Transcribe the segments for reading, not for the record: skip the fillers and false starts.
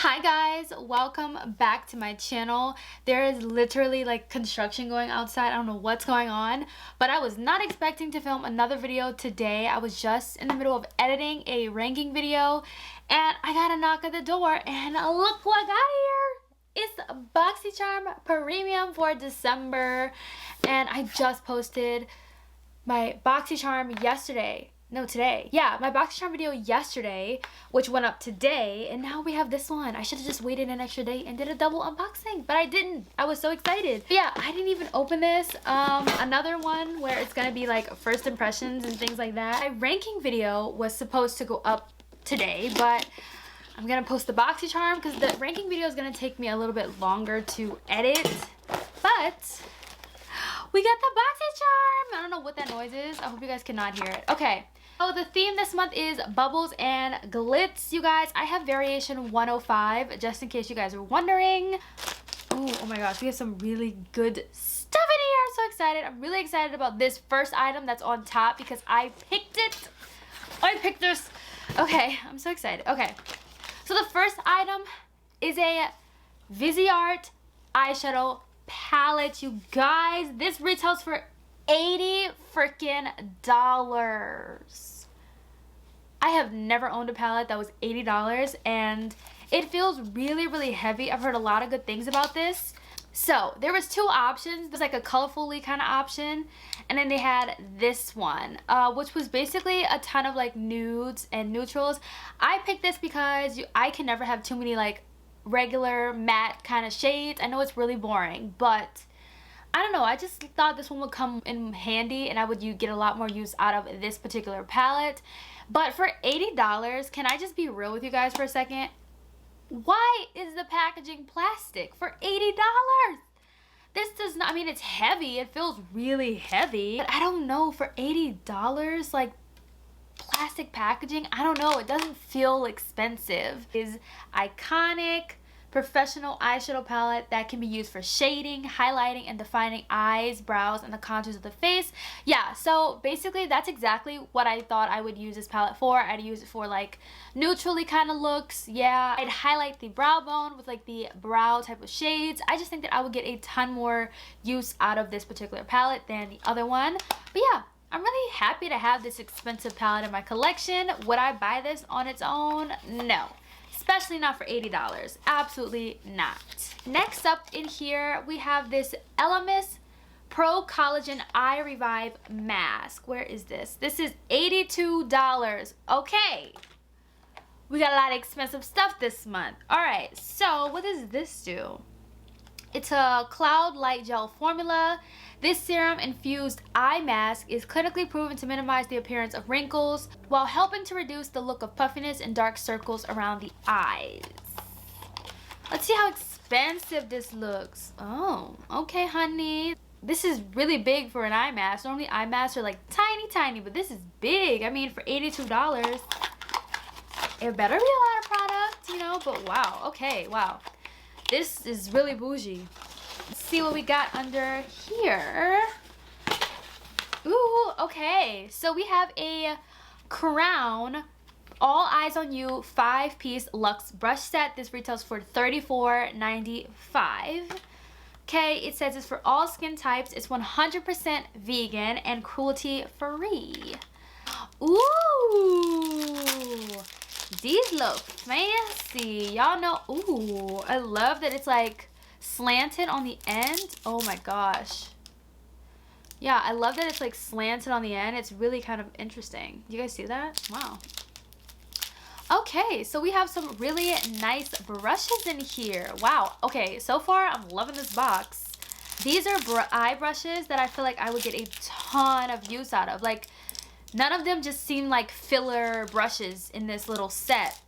Hi guys, welcome back to my channel. There is literally like construction going outside. I don't know what's going on, but I was not expecting to film another video today. I was just in the middle of editing a ranking video and I got a knock at the door and look what got here. It's Boxycharm Premium for December and I just posted my Boxycharm yesterday. No, today. Yeah, my Boxycharm video yesterday, which went up today, and now we have this one. I should have just waited an extra day and did a double unboxing, but I didn't. I was so excited. But yeah, I didn't even open this. Another one where it's gonna be like first impressions and things like that. My ranking video was supposed to go up today, but I'm gonna post the Boxycharm because the ranking video is gonna take me a little bit longer to edit, but we got the Boxycharm! I don't know what that noise is. I hope you guys cannot hear it. Okay, so the theme this month is bubbles and glitz, you guys. I have variation 105, just in case you guys are wondering. Ooh, oh my gosh, we have some really good stuff in here. I'm so excited. I'm really excited about this first item that's on top because I picked it. I picked this. Okay, I'm so excited. Okay, so the first item is a Viseart eyeshadow palette, you guys. This retails for $80 freaking dollars. I have never owned a palette that was $80 and it feels really heavy. I've heard a lot of good things about this. So there was two options. There's like a colorfully kind of option, and then they had this one, which was basically a ton of like nudes and neutrals. I picked this because I can never have too many like regular matte kind of shades. I know it's really boring, but I don't know, I just thought this one would come in handy and I would get a lot more use out of this particular palette. But for $80, can I just be real with you guys for a second? Why is the packaging plastic for $80? This does not, I mean, it's heavy, it feels really heavy, but I don't know, for $80, like plastic packaging, I don't know, it doesn't feel expensive. It is iconic professional eyeshadow palette that can be used for shading, highlighting, and defining eyes, brows, and the contours of the face. Yeah, so basically that's exactly what I thought I would use this palette for. I'd use it for like neutrally kind of looks. Yeah, I'd highlight the brow bone with like the brow type of shades. I just think that I would get a ton more use out of this particular palette than the other one. But yeah, I'm really happy to have this expensive palette in my collection. Would I buy this on its own? No. Especially not for $80. Absolutely not. Next up in here, we have this ELEMIS Pro Collagen Eye Revive Mask. Where is this? This is $82. Okay. We got a lot of expensive stuff this month. Alright, so what does this do? It's a Cloud Light Gel formula. This serum infused eye mask is clinically proven to minimize the appearance of wrinkles while helping to reduce the look of puffiness and dark circles around the eyes. Let's see how expensive this looks. Oh, okay, honey. This is really big for an eye mask. Normally eye masks are like tiny, but this is big. I mean, for $82, it better be a lot of product, you know, but wow, okay, wow. This is really bougie. Let's see what we got under here. Ooh, okay. So we have a Crown All Eyes on You 5-piece Luxe brush set. This retails for $34.95. Okay, it says it's for all skin types. It's 100% vegan and cruelty free. Ooh. These look fancy. Y'all know. Ooh, I love that it's like slanted on the end. Oh my gosh. Yeah, I love that it's like slanted on the end. It's really kind of interesting. You guys see that? Wow. Okay, so we have some really nice brushes in here. Wow. Okay, so far I'm loving this box. These are eye brushes that I feel like I would get a ton of use out of. Like, none of them just seem like filler brushes in this little set.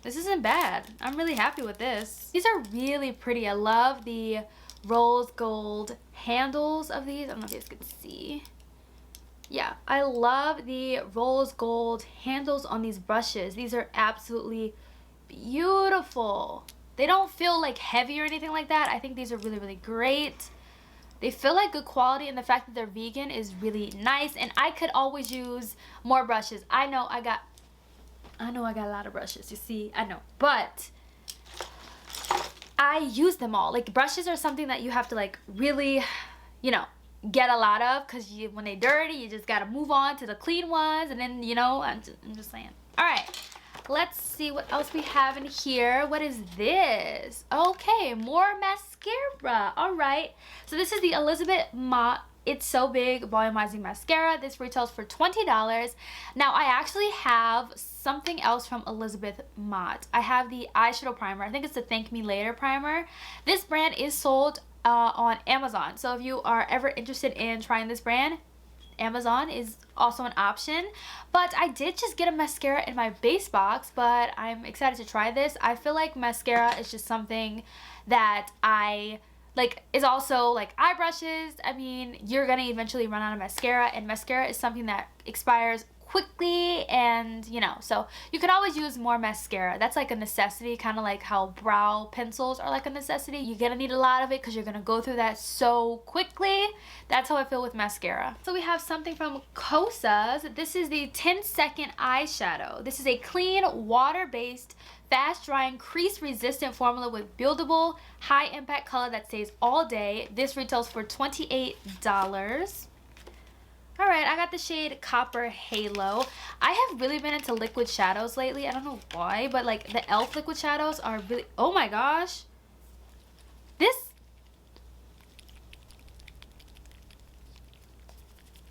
This isn't bad. I'm really happy with this. These are really pretty. I love the rose gold handles of these. I don't know if you guys can see. Yeah, I love the rose gold handles on these brushes. These are absolutely beautiful. They don't feel like heavy or anything like that. I think these are really great. They feel like good quality, and the fact that they're vegan is really nice, and I could always use more brushes. I know I got a lot of brushes, you see, I know, but I use them all. Like brushes are something that you have to like really, you know, get a lot of, because when they're dirty you just gotta move on to the clean ones, and then, you know, I'm just saying. All right, let's see what else we have in here. What is this? Okay, more mascara. All right, so this is the Elizabeth MOTT It's So Big Volumizing Mascara. This retails for $20. Now I actually have something else from Elizabeth MOTT. I have the eyeshadow primer. I think it's the Thank Me Later primer. This brand is sold on Amazon, so if you are ever interested in trying this brand, Amazon is also an option. But I did just get a mascara in my base box, but I'm excited to try this. I feel like mascara is just something that I like, is also like eye brushes. I mean, you're gonna eventually run out of mascara, and mascara is something that expires quickly, and you know, so you can always use more mascara. That's like a necessity, kind of like how brow pencils are like a necessity. You're gonna need a lot of it because you're gonna go through that so quickly. That's how I feel with mascara. So we have something from Kosas. This is the 10-second eyeshadow. This is a clean, water-based, fast-drying, crease-resistant formula with buildable, high-impact color that stays all day. This retails for $28. Alright, I got the shade Copper Halo. I have really been into liquid shadows lately. I don't know why, but like the e.l.f. liquid shadows are really... Oh my gosh. This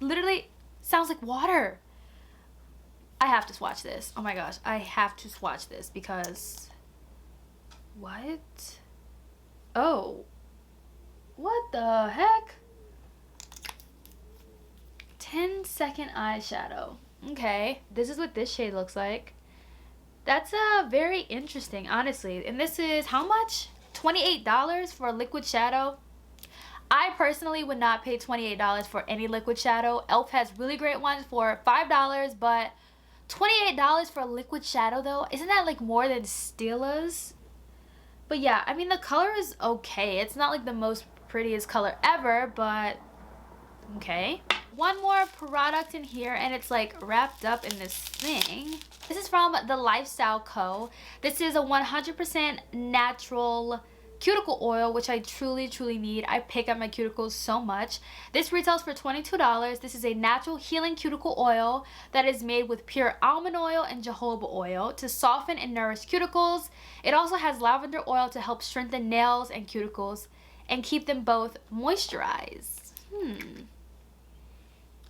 literally sounds like water. I have to swatch this. Oh my gosh, I have to swatch this because... What? Oh. What the heck? 10-second eyeshadow. Okay, this is what this shade looks like. That's very interesting, honestly. And this is how much? $28 for a liquid shadow. I personally would not pay $28 for any liquid shadow. e.l.f. has really great ones for $5, but $28 for a liquid shadow though, isn't that like more than Stila's? But yeah, I mean the color is okay. It's not like the most prettiest color ever, but okay. One more product in here, and it's like wrapped up in this thing. This is from the Lifestyle Co. This is a 100% natural cuticle oil, which I truly need. I pick up my cuticles so much. This retails for $22. This is a natural healing cuticle oil that is made with pure almond oil and jojoba oil to soften and nourish cuticles. It also has lavender oil to help strengthen nails and cuticles and keep them both moisturized.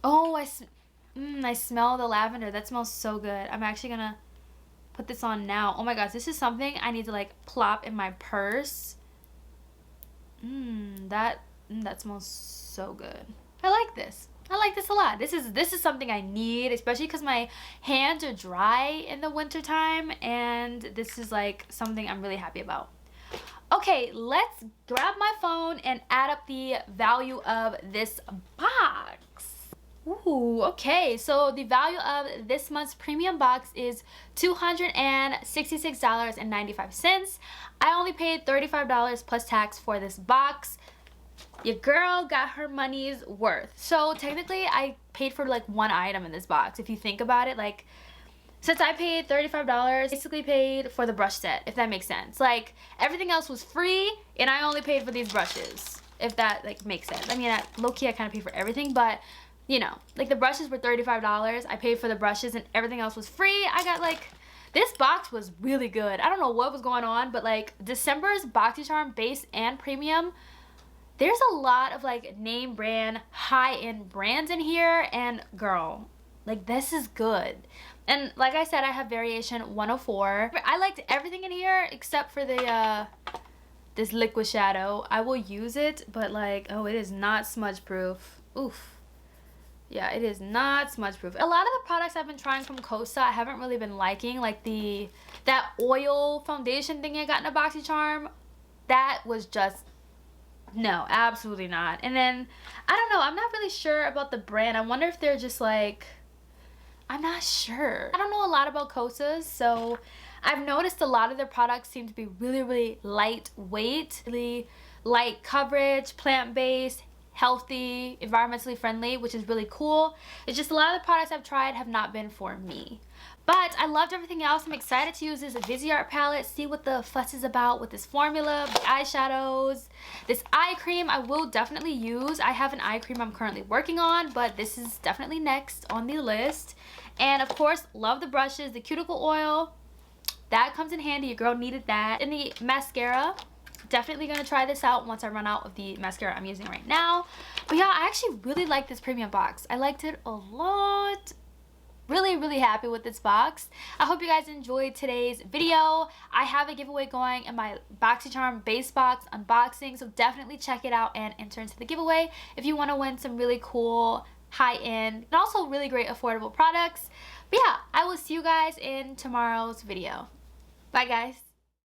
Oh, I smell the lavender. That smells so good. I'm actually gonna put this on now. Oh my gosh, this is something I need to like plop in my purse. That smells so good. I like this. I like this a lot. This is something I need, especially because my hands are dry in the winter time, and this is like something I'm really happy about. Okay, let's grab my phone and add up the value of this box. Ooh, okay, so the value of this month's premium box is $266.95. I only paid $35 plus tax for this box. Your girl got her money's worth. So technically I paid for like one item in this box. If you think about it, like since I paid $35, basically paid for the brush set, if that makes sense. Like everything else was free and I only paid for these brushes, if that like makes sense. I mean, low-key I kind of paid for everything, but you know, like the brushes were $35. I paid for the brushes and everything else was free. I got like, this box was really good. I don't know what was going on, but like December's Boxycharm base and premium, there's a lot of like name brand, high-end brands in here, and girl, like this is good. And like I said, I have variation 104. I liked everything in here except for the this liquid shadow. I will use it, but like, oh, it is not smudge proof. Oof. Yeah, it is not smudge proof. A lot of the products I've been trying from Kosa I haven't really been liking, like that oil foundation thing I got in a Boxycharm. That was just, no, absolutely not. And then, I don't know, I'm not really sure about the brand. I wonder if they're just like, I'm not sure. I don't know a lot about Kosas, so I've noticed a lot of their products seem to be really lightweight, really light coverage, plant-based, healthy, environmentally friendly, which is really cool. It's just a lot of the products I've tried have not been for me. But I loved everything else. I'm excited to use this Viseart palette, see what the fuss is about with this formula, the eyeshadows. This eye cream I will definitely use. I have an eye cream I'm currently working on, but this is definitely next on the list. And of course, love the brushes, the cuticle oil. That comes in handy. Your girl needed that. And the mascara. Definitely gonna try this out once I run out of the mascara I'm using right now. But yeah, I actually really like this premium box. I liked it a lot. Really happy with this box. I hope you guys enjoyed today's video. I have a giveaway going in my Boxycharm base box unboxing, so definitely check it out and enter into the giveaway if you want to win some really cool high-end and also really great affordable products. But yeah, I will see you guys in tomorrow's video. Bye guys.